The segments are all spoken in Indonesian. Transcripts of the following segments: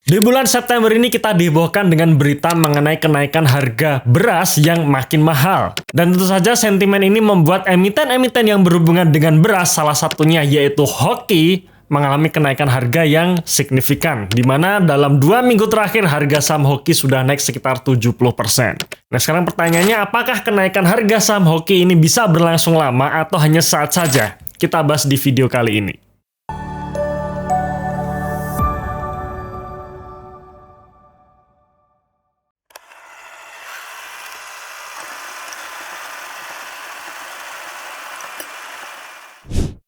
Di bulan September ini kita dihebohkan dengan berita mengenai kenaikan harga beras yang makin mahal. Dan tentu saja sentimen ini membuat emiten-emiten yang berhubungan dengan beras, salah satunya yaitu Hoki, mengalami kenaikan harga yang signifikan. Di mana dalam 2 minggu terakhir harga saham Hoki sudah naik sekitar 70%. Nah sekarang pertanyaannya, apakah kenaikan harga saham Hoki ini bisa berlangsung lama atau hanya saat saja? Kita bahas di video kali ini.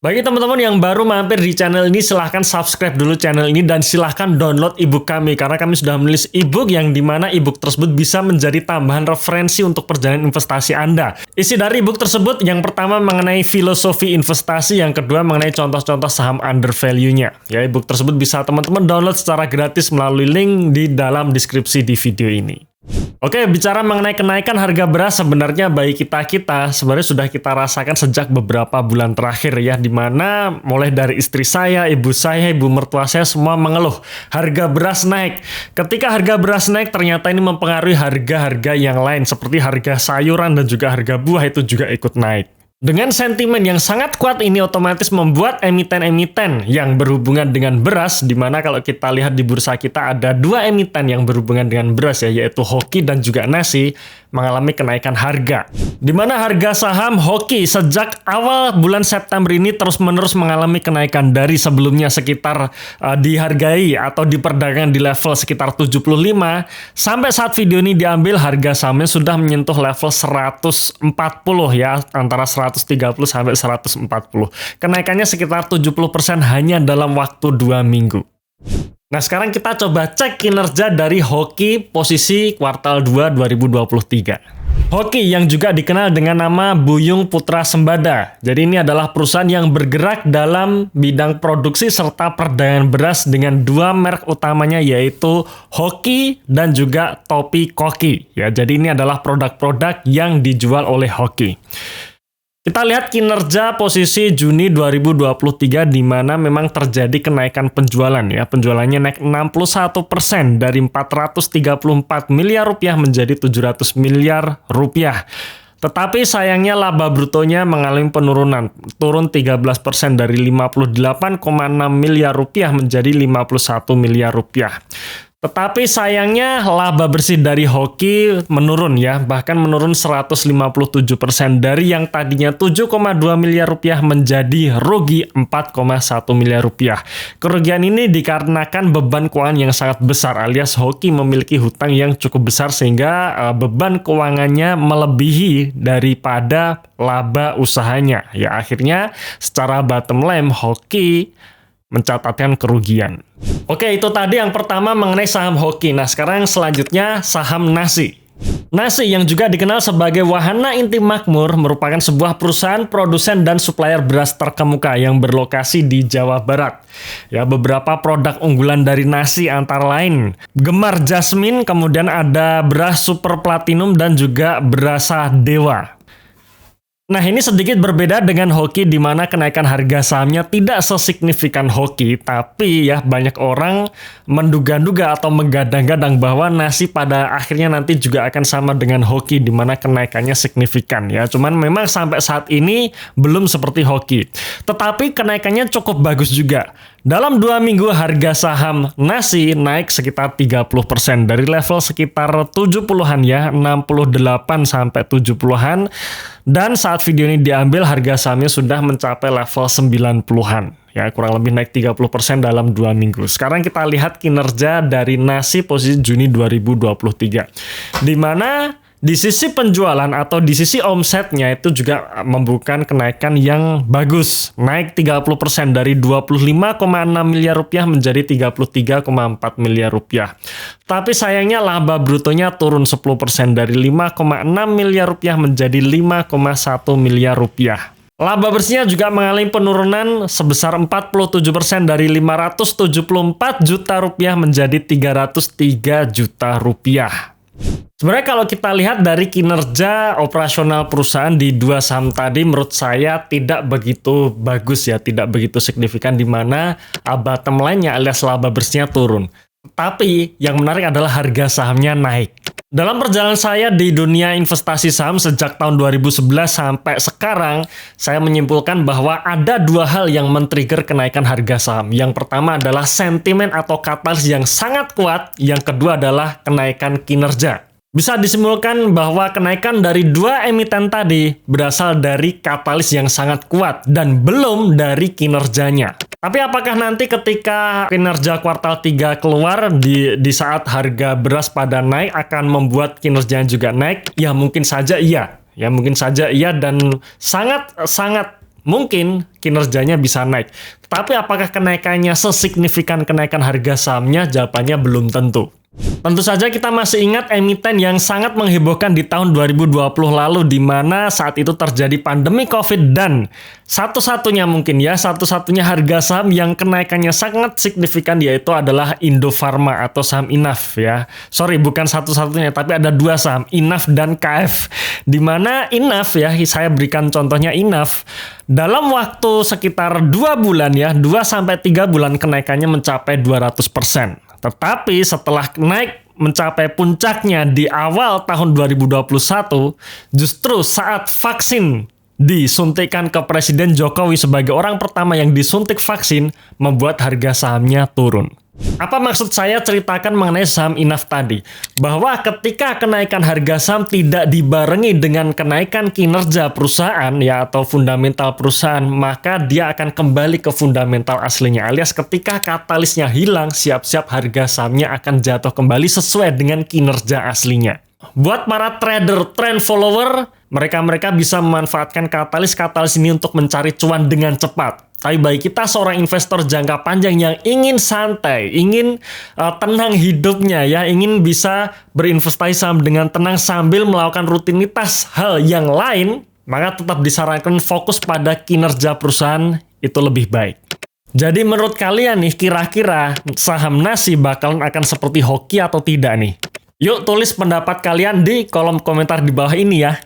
Bagi teman-teman yang baru mampir di channel ini, silahkan subscribe dulu channel ini dan silahkan download ebook kami karena kami sudah menulis ebook yang dimana ebook tersebut bisa menjadi tambahan referensi untuk perjalanan investasi Anda. Isi dari ebook tersebut yang pertama mengenai filosofi investasi, yang kedua mengenai contoh-contoh saham under value-nya. Ya, ebook tersebut bisa teman-teman download secara gratis melalui link di dalam deskripsi di video ini. Oke, bicara mengenai kenaikan harga beras, sebenarnya bagi kita sebenarnya sudah kita rasakan sejak beberapa bulan terakhir ya, dimana mulai dari istri saya, ibu mertua saya semua mengeluh harga beras naik. Ketika harga beras naik, ternyata ini mempengaruhi harga-harga yang lain seperti harga sayuran dan juga harga buah itu juga ikut naik. Dengan sentimen yang sangat kuat ini otomatis membuat emiten-emiten yang berhubungan dengan beras, di mana kalau kita lihat di bursa kita ada 2 emiten yang berhubungan dengan beras ya, yaitu Hoki dan juga Nasi, mengalami kenaikan harga. Di mana harga saham Hoki sejak awal bulan September ini terus-menerus mengalami kenaikan dari sebelumnya sekitar dihargai atau diperdagangkan di level sekitar 75, sampai saat video ini diambil harga sahamnya sudah menyentuh level 140 ya, antara 130 sampai 140. Kenaikannya sekitar 70% hanya dalam waktu 2 minggu. Nah sekarang kita coba cek kinerja dari Hoki posisi kuartal 2 2023. Hoki yang juga dikenal dengan nama Buyung Putra Sembada. Jadi ini adalah perusahaan yang bergerak dalam bidang produksi serta perdagangan beras dengan 2 merek utamanya yaitu Hoki dan juga Topi Koki. Ya, jadi ini adalah produk-produk yang dijual oleh Hoki. Kita lihat kinerja posisi Juni 2023 di mana memang terjadi kenaikan penjualan ya. Penjualannya naik 61% dari 434 miliar rupiah menjadi 700 miliar rupiah. Tetapi sayangnya laba brutonya mengalami penurunan, turun 13% dari 58,6 miliar rupiah menjadi 51 miliar rupiah. Tetapi sayangnya laba bersih dari Hoki menurun ya, bahkan menurun 157% dari yang tadinya 7,2 miliar rupiah menjadi rugi 4,1 miliar rupiah. Kerugian ini dikarenakan beban keuangan yang sangat besar, alias Hoki memiliki hutang yang cukup besar sehingga beban keuangannya melebihi daripada laba usahanya. Ya akhirnya secara bottom line Hoki mencatatkan kerugian. Oke, itu tadi yang pertama mengenai saham Hoki. Nah, sekarang selanjutnya saham Nasi. Nasi yang juga dikenal sebagai Wahana Inti Makmur merupakan sebuah perusahaan produsen dan supplier beras terkemuka yang berlokasi di Jawa Barat. Ya, beberapa produk unggulan dari Nasi antara lain Gemar Jasmine, kemudian ada beras Super Platinum dan juga Berasa Dewa. Nah ini sedikit berbeda dengan Hoki di mana kenaikan harga sahamnya tidak sesignifikan Hoki, tapi ya banyak orang menduga-duga atau menggadang-gadang bahwa Nasi pada akhirnya nanti juga akan sama dengan Hoki di mana kenaikannya signifikan ya. Cuman memang sampai saat ini belum seperti Hoki. Tetapi kenaikannya cukup bagus juga. Dalam 2 minggu harga saham Nasi naik sekitar 30% dari level sekitar 70-an ya, 68 sampai 70-an. Dan saat video ini diambil harga sahamnya sudah mencapai level 90-an. Ya, kurang lebih naik 30% dalam 2 minggu. Sekarang kita lihat kinerja dari Nasi posisi Juni 2023. Di mana di sisi penjualan atau di sisi omsetnya itu juga membukukan kenaikan yang bagus. Naik 30% dari 25,6 miliar rupiah menjadi 33,4 miliar rupiah. Tapi sayangnya laba brutonya turun 10% dari 5,6 miliar rupiah menjadi 5,1 miliar rupiah. Laba bersihnya juga mengalami penurunan sebesar 47% dari 574 juta rupiah menjadi 303 juta rupiah. Sebenarnya kalau kita lihat dari kinerja operasional perusahaan di 2 saham tadi, menurut saya tidak begitu bagus ya, tidak begitu signifikan di mana bottom line-nya alias laba bersihnya turun. Tapi yang menarik adalah harga sahamnya naik. Dalam perjalanan saya di dunia investasi saham sejak tahun 2011 sampai sekarang, saya menyimpulkan bahwa ada dua hal yang men-trigger kenaikan harga saham. Yang pertama adalah sentimen atau katalis yang sangat kuat, yang kedua adalah kenaikan kinerja. Bisa disimpulkan bahwa kenaikan dari dua emiten tadi berasal dari katalis yang sangat kuat dan belum dari kinerjanya. Tapi apakah nanti ketika kinerja kuartal 3 keluar di saat harga beras pada naik akan membuat kinerjanya juga naik? Ya mungkin saja iya. Ya mungkin saja iya dan sangat mungkin kinerjanya bisa naik. Tapi apakah kenaikannya sesignifikan kenaikan harga sahamnya? Jawabannya belum tentu. Tentu saja kita masih ingat emiten yang sangat menghebohkan di tahun 2020 lalu di mana saat itu terjadi pandemi Covid dan satu-satunya harga saham yang kenaikannya sangat signifikan yaitu adalah Indofarma atau saham Inaf ya. Sorry, bukan satu-satunya tapi ada dua saham, Inaf dan KF. Di mana Inaf ya, saya berikan contohnya Inaf, dalam waktu sekitar 2 bulan ya, 2-3 bulan kenaikannya mencapai 200%. Tetapi setelah naik mencapai puncaknya di awal tahun 2021, justru saat vaksin disuntikan ke Presiden Jokowi sebagai orang pertama yang disuntik vaksin, membuat harga sahamnya turun. Apa maksud saya ceritakan mengenai saham Inaf tadi? Bahwa ketika kenaikan harga saham tidak dibarengi dengan kenaikan kinerja perusahaan ya atau fundamental perusahaan, maka dia akan kembali ke fundamental aslinya. Alias ketika katalisnya hilang, siap-siap harga sahamnya akan jatuh kembali sesuai dengan kinerja aslinya. Buat para trader, trend follower, mereka bisa memanfaatkan katalis-katalis ini untuk mencari cuan dengan cepat. Tapi bagi kita seorang investor jangka panjang yang ingin santai, ingin tenang hidupnya ya, ingin bisa berinvestasi saham dengan tenang sambil melakukan rutinitas hal yang lain, maka tetap disarankan fokus pada kinerja perusahaan itu lebih baik. Jadi menurut kalian nih, kira-kira saham nasi bakalan akan seperti hoki atau tidak nih? Yuk tulis pendapat kalian di kolom komentar di bawah ini ya.